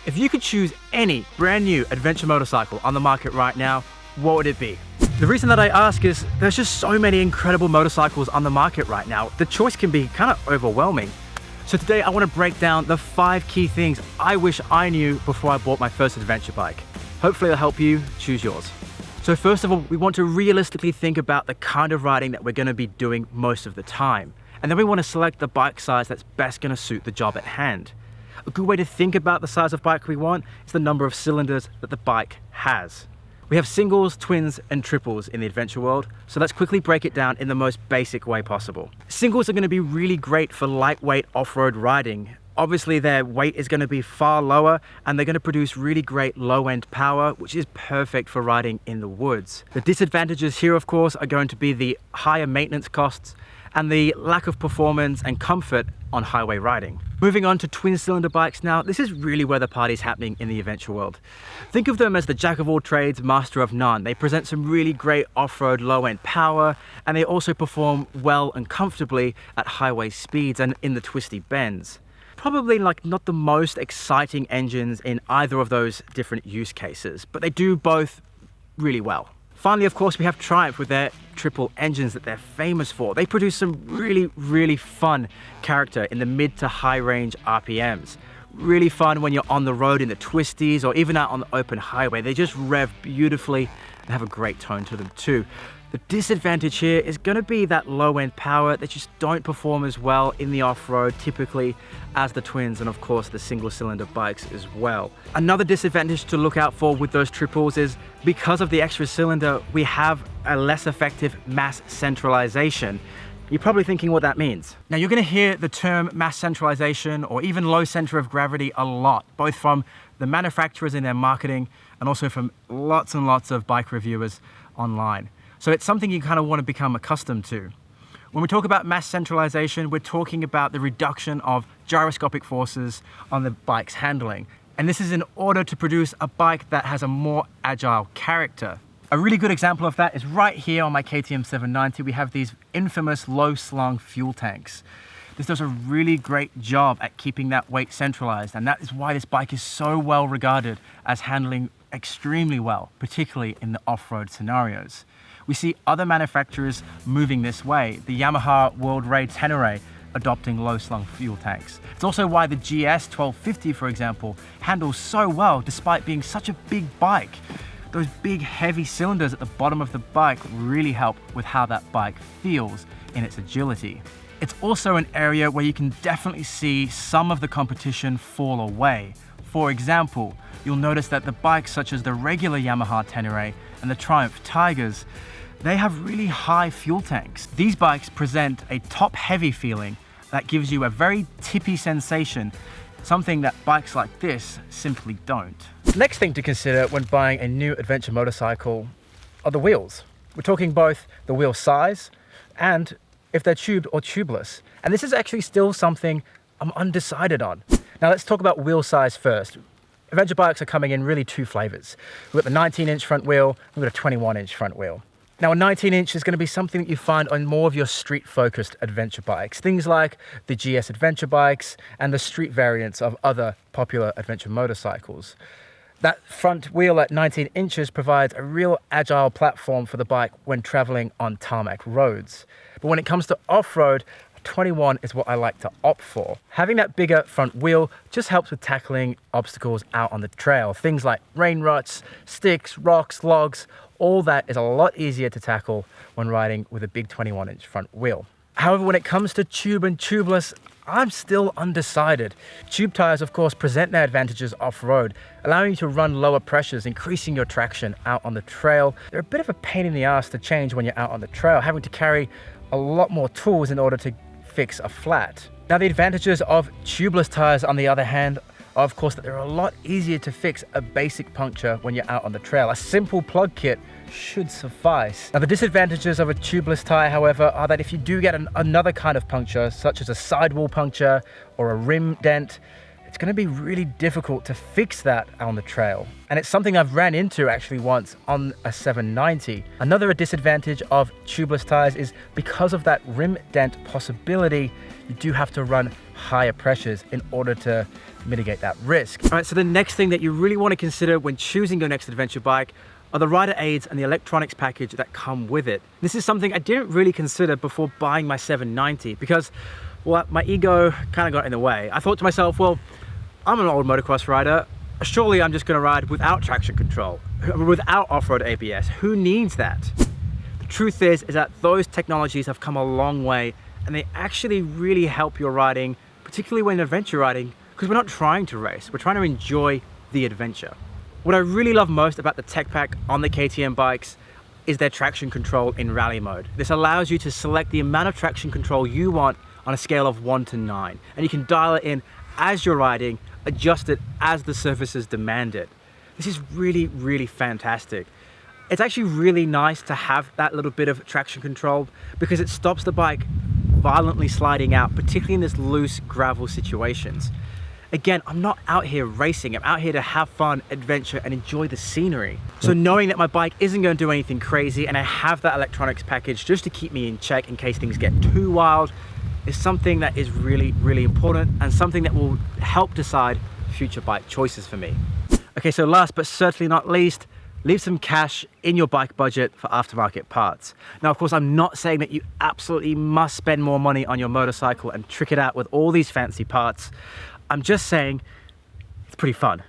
If you could choose any brand new adventure motorcycle on the market right now, what would it be? The reason that I ask is there's just so many incredible motorcycles on the market right now. The choice can be kind of overwhelming. So today I want to break down the 5 key things I wish I knew before I bought my first adventure bike. Hopefully it'll help you choose yours. So first of all, we want to realistically think about the kind of riding that we're going to be doing most of the time. And then we want to select the bike size that's best going to suit the job at hand. A good way to think about the size of bike we want is the number of cylinders that the bike has. We have singles, twins, and triples in the adventure world, so let's quickly break it down in the most basic way possible. Singles are going to be really great for lightweight off-road riding. Obviously their weight is going to be far lower and they're going to produce really great low-end power, which is perfect for riding in the woods. The disadvantages here, of course, are going to be the higher maintenance costs and the lack of performance and comfort on highway riding. Moving on to twin cylinder bikes now, this is really where the party's happening in the adventure world. Think of them as the jack of all trades, master of none. They present some really great off-road low-end power, and they also perform well and comfortably at highway speeds and in the twisty bends. Probably not the most exciting engines in either of those different use cases, but they do both really well. Finally, of course, we have Triumph with their triple engines that they're famous for. They produce some really fun character in the mid to high range RPMs. Really fun when you're on the road in the twisties or even out on the open highway. They just rev beautifully and have a great tone to them too. The disadvantage here is going to be that low-end power that just don't perform as well in the off-road typically as the twins and of course the single-cylinder bikes as well. Another disadvantage to look out for with those triples is because of the extra cylinder, we have a less effective mass centralization. You're probably thinking what that means. Now you're going to hear the term mass centralization or even low center of gravity a lot, both from the manufacturers in their marketing and also from lots and lots of bike reviewers online. So it's something you kind of want to become accustomed to. When we talk about mass centralization, we're talking about the reduction of gyroscopic forces on the bike's handling. And this is in order to produce a bike that has a more agile character. A really good example of that is right here on my KTM 790. We have these infamous low slung fuel tanks. This does a really great job at keeping that weight centralized, and that is why this bike is so well regarded as handling extremely well, particularly in the off-road scenarios. We see other manufacturers moving this way. The Yamaha World Raid Tenere adopting low slung fuel tanks. It's also why the GS 1250, for example, handles so well despite being such a big bike. Those big heavy cylinders at the bottom of the bike really help with how that bike feels in its agility. It's also an area where you can definitely see some of the competition fall away. For example, you'll notice that the bikes such as the regular Yamaha Tenere and the Triumph Tigers, they have really high fuel tanks. These bikes present a top-heavy feeling that gives you a very tippy sensation, something that bikes like this simply don't. Next thing to consider when buying a new adventure motorcycle are the wheels. We're talking both the wheel size and if they're tubed or tubeless. And this is actually still something I'm undecided on. Now let's talk about wheel size first. Adventure bikes are coming in really 2 flavors. We've got the 19-inch front wheel, we've got a 21-inch front wheel. Now a 19-inch is going to be something that you find on more of your street-focused adventure bikes. Things like the GS adventure bikes and the street variants of other popular adventure motorcycles. That front wheel at 19 inches provides a real agile platform for the bike when traveling on tarmac roads. But when it comes to off-road, 21 is what I like to opt for. Having that bigger front wheel just helps with tackling obstacles out on the trail. Things like rain ruts, sticks, rocks, logs, all that is a lot easier to tackle when riding with a big 21-inch front wheel. However, when it comes to tube and tubeless, I'm still undecided. Tube tires, of course, present their advantages off-road, allowing you to run lower pressures, increasing your traction out on the trail. They're a bit of a pain in the ass to change when you're out on the trail, having to carry a lot more tools in order to fix a flat. Now, the advantages of tubeless tires, on the other hand, are of course that they're a lot easier to fix a basic puncture when you're out on the trail. A simple plug kit should suffice. Now, the disadvantages of a tubeless tire, however, are that if you do get another kind of puncture, such as a sidewall puncture or a rim dent, it's going to be really difficult to fix that on the trail. And it's something I've ran into actually once on a 790. Another disadvantage of tubeless tires is because of that rim dent possibility, you do have to run higher pressures in order to mitigate that risk. All right, so the next thing that you really want to consider when choosing your next adventure bike are the rider aids and the electronics package that come with it. This is something I didn't really consider before buying my 790 because, well, my ego kind of got in the way. I thought to myself, well, I'm an old motocross rider. Surely I'm just going to ride without traction control, without off-road ABS. Who needs that? The truth is that those technologies have come a long way and they actually really help your riding, particularly when adventure riding, because we're not trying to race, we're trying to enjoy the adventure. What I really love most about the tech pack on the KTM bikes is their traction control in rally mode. This allows you to select the amount of traction control you want on a scale of 1 to 9, and you can dial it in as you're riding, adjust it as the surfaces demand it. This is really, really fantastic. It's actually really nice to have that little bit of traction control because it stops the bike violently sliding out, particularly in this loose gravel situations. Again, I'm not out here racing. I'm out here to have fun, adventure, and enjoy the scenery. So knowing that my bike isn't going to do anything crazy and I have that electronics package just to keep me in check in case things get too wild is something that is really, really important and something that will help decide future bike choices for me. Okay, so last but certainly not least, leave some cash in your bike budget for aftermarket parts. Now, of course, I'm not saying that you absolutely must spend more money on your motorcycle and trick it out with all these fancy parts. I'm just saying it's pretty fun.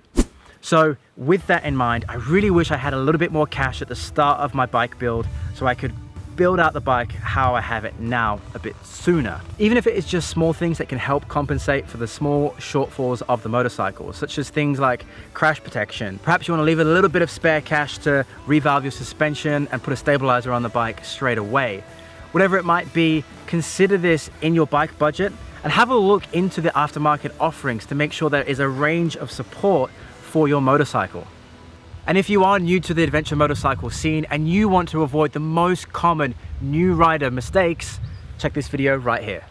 So with that in mind, I really wish I had a little bit more cash at the start of my bike build so I could build out the bike how I have it now a bit sooner. Even if it is just small things that can help compensate for the small shortfalls of the motorcycle, such as things like crash protection. Perhaps you want to leave a little bit of spare cash to revalve your suspension and put a stabilizer on the bike straight away. Whatever it might be, consider this in your bike budget and have a look into the aftermarket offerings to make sure there is a range of support for your motorcycle. And if you are new to the adventure motorcycle scene and you want to avoid the most common new rider mistakes, check this video right here.